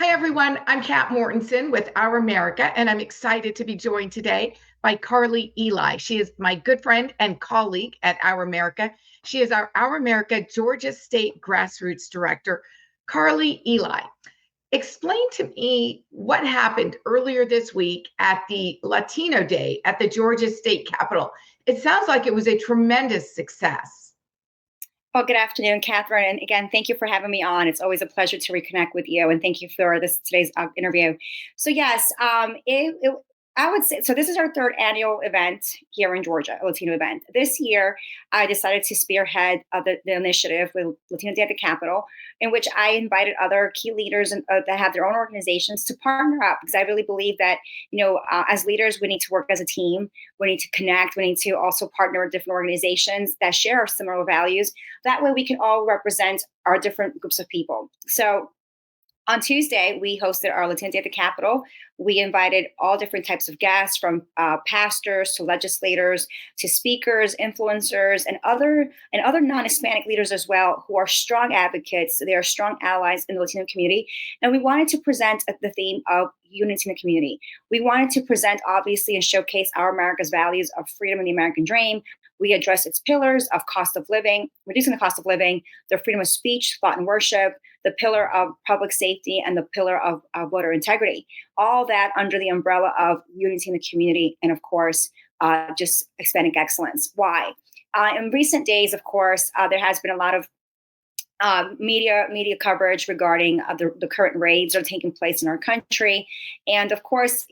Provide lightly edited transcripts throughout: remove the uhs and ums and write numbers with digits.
Hi, everyone. I'm Kat Mortensen with Our America, and I'm excited to be joined today by Carli Eli. She is my good friend and colleague at Our America. She is our America Georgia State Grassroots Director. Carli Eli, explain to me what happened earlier this week at the Latino Day at the Georgia State Capitol. It sounds like it was a tremendous success. Well, good afternoon, Catherine. And again, thank you for having me on. It's always a pleasure to reconnect with you. And thank you for today's interview. So yes, I would say, so this is our third annual event here in Georgia, a Latino event. This year, I decided to spearhead the initiative with Latino Day at the Capitol, in which I invited other key leaders that have their own organizations to partner up, because I really believe that, as leaders, we need to work as a team. We need to connect. We need to also partner with different organizations that share our similar values. That way we can all represent our different groups of people. So on Tuesday, we hosted our Latino Day at the Capitol. We invited all different types of guests, from pastors to legislators to speakers, influencers, and other non-Hispanic leaders as well, who are strong advocates. They are strong allies in the Latino community. And we wanted to present the theme of unity in the community. We wanted to present, obviously, and showcase our America's values of freedom and the American dream. We address its pillars of cost of living, reducing the cost of living, the freedom of speech, thought, and worship, the pillar of public safety, and the pillar of voter integrity. All that under the umbrella of unity in the community, and of course, just Hispanic excellence. Why? In recent days, of course, there has been a lot of media coverage regarding the current raids that are taking place in our country. And of course,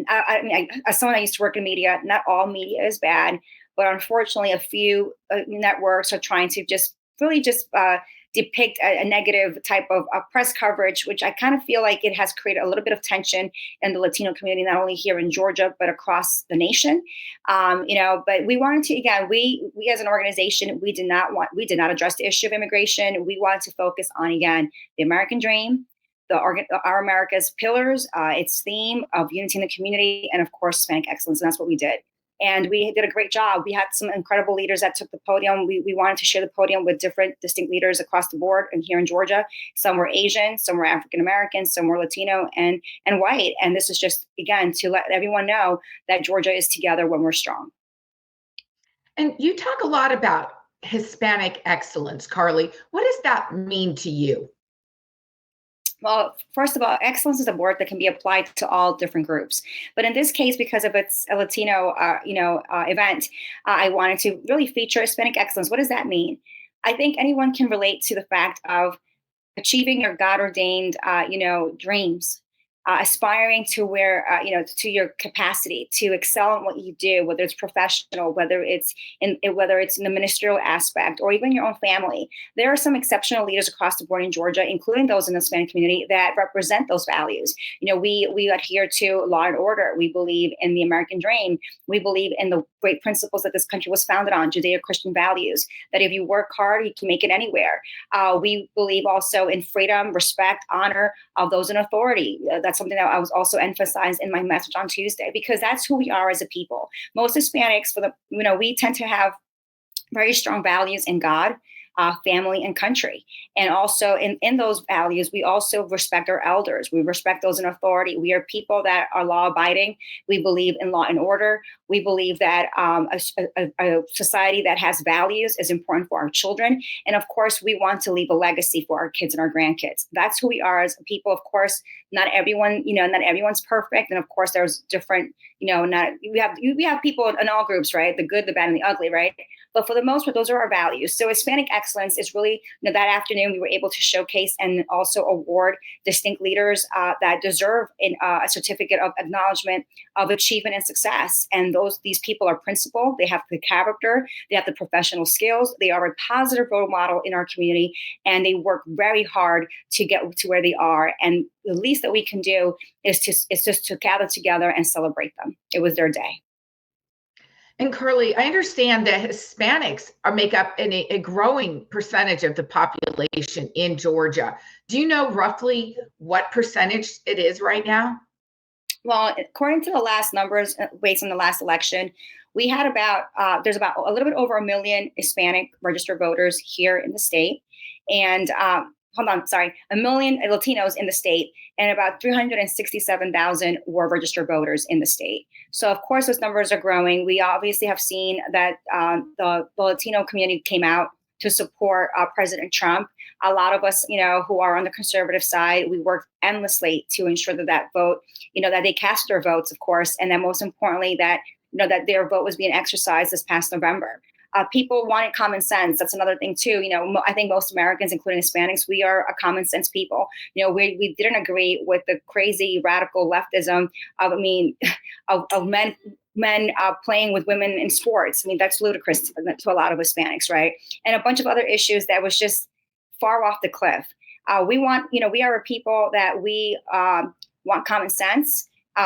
as someone that used to work in media, not all media is bad, but unfortunately, a few networks are trying to just depict a negative type of press coverage, which I kind of feel like it has created a little bit of tension in the Latino community, not only here in Georgia, but across the nation. But we wanted to, again, we as an organization, we did not address the issue of immigration. We wanted to focus on, again, the American dream, our America's pillars, its theme of unity in the community, and of course, Hispanic excellence. And that's what we did. And we did a great job. We had some incredible leaders that took the podium. We wanted to share the podium with different distinct leaders across the board. And here in Georgia, some were Asian, some were African American, some were Latino and white. And this is just, again, to let everyone know that Georgia is together when we're strong. And you talk a lot about Hispanic excellence, Carli. What does that mean to you? Well, first of all, excellence is a word that can be applied to all different groups. But in this case, because of it's a Latino, event, I wanted to really feature Hispanic excellence. What does that mean? I think anyone can relate to the fact of achieving your God-ordained, dreams, aspiring to to your capacity to excel in what you do, whether it's professional, whether it's in the ministerial aspect, or even your own family. There are some exceptional leaders across the board in Georgia, including those in the Hispanic community, that represent those values. We adhere to law and order. We believe in the American dream. We believe in the great principles that this country was founded on, Judeo-Christian values, that if you work hard, you can make it anywhere. We believe also in freedom, respect, honor of those in authority. That's something that I was also emphasized in my message on Tuesday, because that's who we are as a people. Most Hispanics, we tend to have very strong values in God, family, and country. And also in those values, we also respect our elders. We respect those in authority. We are people that are law abiding. We believe in law and order. We believe that a society that has values is important for our children. And of course, we want to leave a legacy for our kids and our grandkids. That's who we are as a people. Of course, not everyone's perfect. And of course, there's different, we have people in all groups, right? The good, the bad, and the ugly, right? But for the most part, those are our values. So Hispanic excellence is really, that afternoon we were able to showcase and also award distinct leaders that deserve a certificate of acknowledgement of achievement and success. And these people are principled. They have the character. They have the professional skills. They are a positive role model in our community, and they work very hard to get to where they are. And the least that we can do is just to gather together and celebrate them. It was their day. And Carli, I understand that Hispanics make up a growing percentage of the population in Georgia. Do you know roughly what percentage it is right now? Well, according to the last numbers based on the last election, we had there's about a little bit over 1 million Hispanic registered voters here in the state. And 1 million Latinos in the state, and about 367,000 were registered voters in the state. So, of course, those numbers are growing. We obviously have seen that the Latino community came out to support President Trump. A lot of us, who are on the conservative side, we worked endlessly to ensure that vote, that they cast their votes, of course, and then most importantly, that that their vote was being exercised this past November. People wanted common sense. That's another thing too. I think most Americans, including Hispanics, we are a common sense people. We didn't agree with the crazy radical leftism of men playing with women in sports. I mean, that's ludicrous to a lot of Hispanics, right? And a bunch of other issues that was just far off the cliff. We are a people that we want common sense.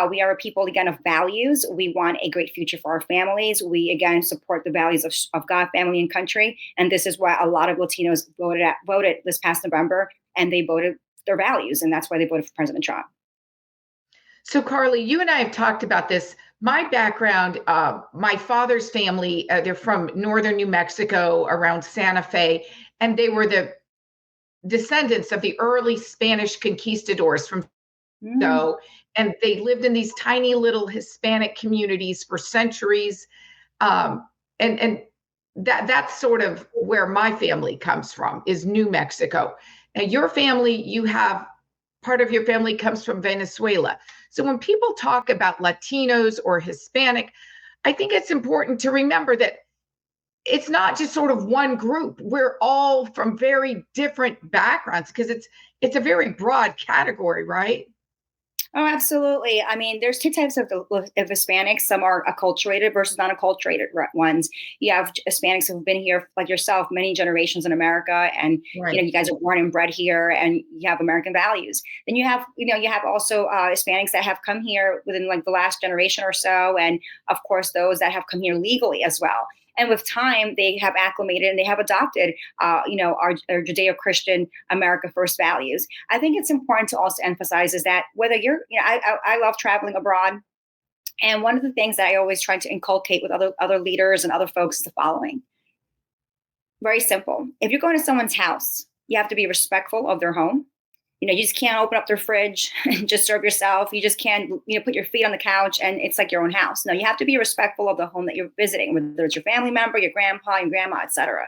We are a people, again, of values. We want a great future for our families. We, again, support the values of God, family, and country. And this is why a lot of Latinos voted this past November, and they voted their values. And that's why they voted for President Trump. So, Carli, you and I have talked about this. My background, my father's family, they're from northern New Mexico around Santa Fe, and they were the descendants of the early Spanish conquistadors from Mexico. And they lived in these tiny little Hispanic communities for centuries. And that's sort of where my family comes from, is New Mexico. And your family, part of your family comes from Venezuela. So when people talk about Latinos or Hispanic, I think it's important to remember that it's not just sort of one group. We're all from very different backgrounds, because it's a very broad category, right? Oh, absolutely. I mean, there's two types of Hispanics. Some are acculturated versus non-acculturated ones. You have Hispanics who've been here, like yourself, many generations in America, and Right. You guys are born and bred here, and you have American values. Then you have also Hispanics that have come here within like the last generation or so, and of course those that have come here legally as well. And with time, they have acclimated and they have adopted, our Judeo-Christian America First values. I think it's important to also emphasize is that whether I love traveling abroad. And one of the things that I always try to inculcate with other leaders and other folks is the following. Very simple. If you're going to someone's house, you have to be respectful of their home. You just can't open up their fridge and just serve yourself. You just can't, put your feet on the couch and it's like your own house. No, you have to be respectful of the home that you're visiting, whether it's your family member, your grandpa, your grandma, etc.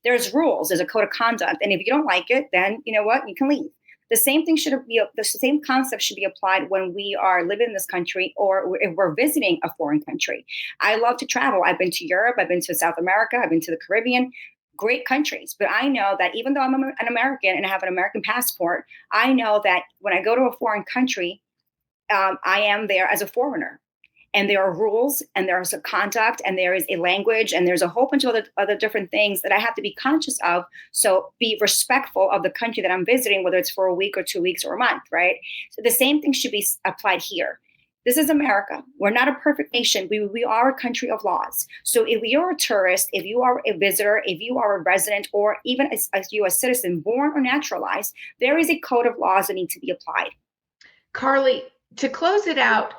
There's rules. There's a code of conduct. And if you don't like it, then you know what? You can leave. The same concept should be applied when we are living in this country or if we're visiting a foreign country. I love to travel. I've been to Europe. I've been to South America. I've been to the Caribbean. Great countries. But I know that even though I'm an American and I have an American passport, I know that when I go to a foreign country, I am there as a foreigner. And there are rules and there's a conduct and there is a language and there's a whole bunch of other different things that I have to be conscious of. So be respectful of the country that I'm visiting, whether it's for a week or 2 weeks or a month, right? So the same thing should be applied here. This is America. We're not a perfect nation. We are a country of laws. So if you're a tourist, if you are a visitor, if you are a resident, or even as you a citizen, born or naturalized, there is a code of laws that need to be applied. Carli, to close it out,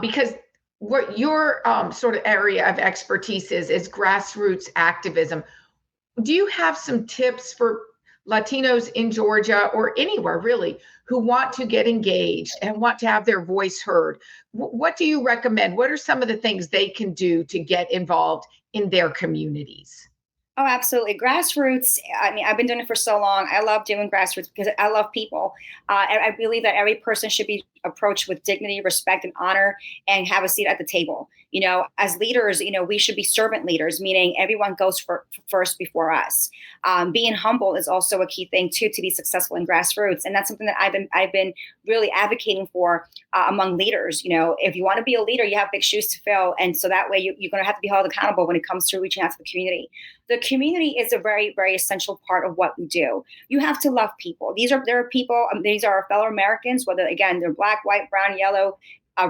because what your sort of area of expertise is grassroots activism. Do you have some tips for Latinos in Georgia or anywhere really who want to get engaged and want to have their voice heard? What do you recommend? What are some of the things they can do to get involved in their communities? Oh, absolutely. Grassroots. I mean, I've been doing it for so long. I love doing grassroots because I love people. I believe that every person should be approached with dignity, respect, and honor, and have a seat at the table. As leaders, we should be servant leaders, meaning everyone goes first before us. Being humble is also a key thing too to be successful in grassroots, and that's something that I've been really advocating for among leaders. If you want to be a leader, you have big shoes to fill, and so that way you're going to have to be held accountable when it comes to reaching out to the community. The community is a very, very essential part of what we do. You have to love people. There are people. These are our fellow Americans, whether again they're black, white, brown, yellow,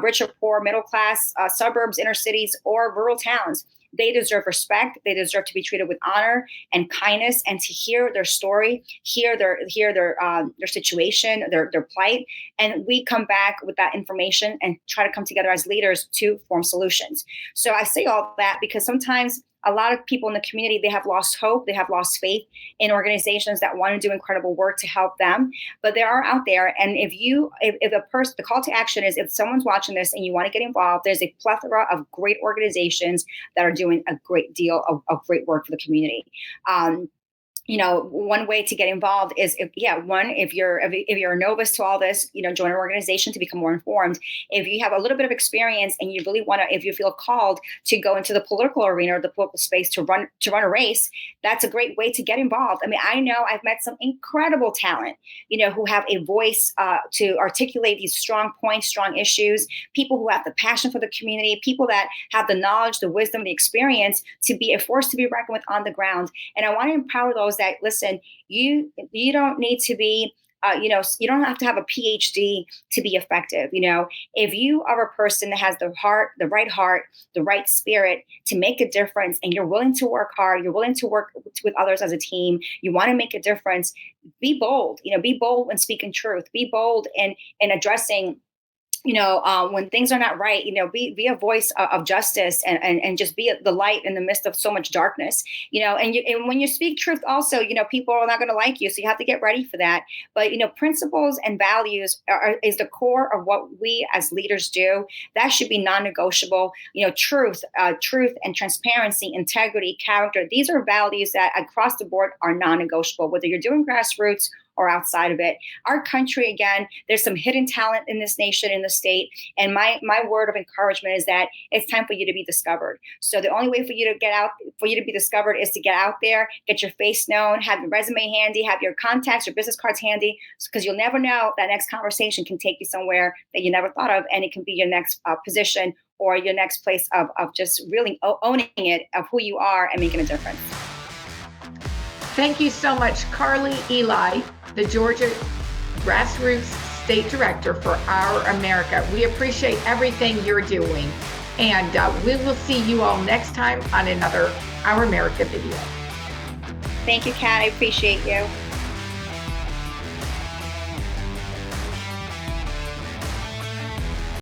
rich or poor, middle class, suburbs, inner cities, or rural towns. They deserve respect. They deserve to be treated with honor and kindness, and to hear their story, hear their situation, their plight, and we come back with that information and try to come together as leaders to form solutions. So I say all that because sometimes a lot of people in the community, they have lost hope, they have lost faith in organizations that want to do incredible work to help them, but they are out there. And if a person, the call to action is, if someone's watching this and you want to get involved, there's a plethora of great organizations that are doing a great deal of great work for the community. One way to get involved is if you're a novice to all this, join an organization to become more informed. If you have a little bit of experience and you really want to, if you feel called to go into the political arena or the political space to run a race, that's a great way to get involved. I mean, I know I've met some incredible talent, who have a voice to articulate these strong points, strong issues, people who have the passion for the community, people that have the knowledge, the wisdom, the experience to be a force to be reckoned with on the ground. And I want to empower those that, listen, you don't need to be you don't have to have a PhD to be effective. If you are a person that has the right spirit to make a difference, and you're willing to work hard, you're willing to work with others as a team, you want to make a difference, be bold. Be bold when speaking truth. Be bold in addressing when things are not right, be a voice of justice, and just be the light in the midst of so much darkness, and when you speak truth also, people are not going to like you. So you have to get ready for that. But, principles and values is the core of what we as leaders do. That should be non-negotiable. Truth and transparency, integrity, character. These are values that across the board are non-negotiable, whether you're doing grassroots or outside of it. Our country, again, there's some hidden talent in this nation, in the state. And my word of encouragement is that it's time for you to be discovered. So the only way for you to be discovered is to get out there, get your face known, have your resume handy, have your contacts, your business cards handy, because you'll never know, that next conversation can take you somewhere that you never thought of. And it can be your next position or your next place of just really owning it, of who you are and making a difference. Thank you so much, Carli Ely, the Georgia Grassroots State Director for Our America. We appreciate everything you're doing, and we will see you all next time on another Our America video. Thank you, Kat. I appreciate you.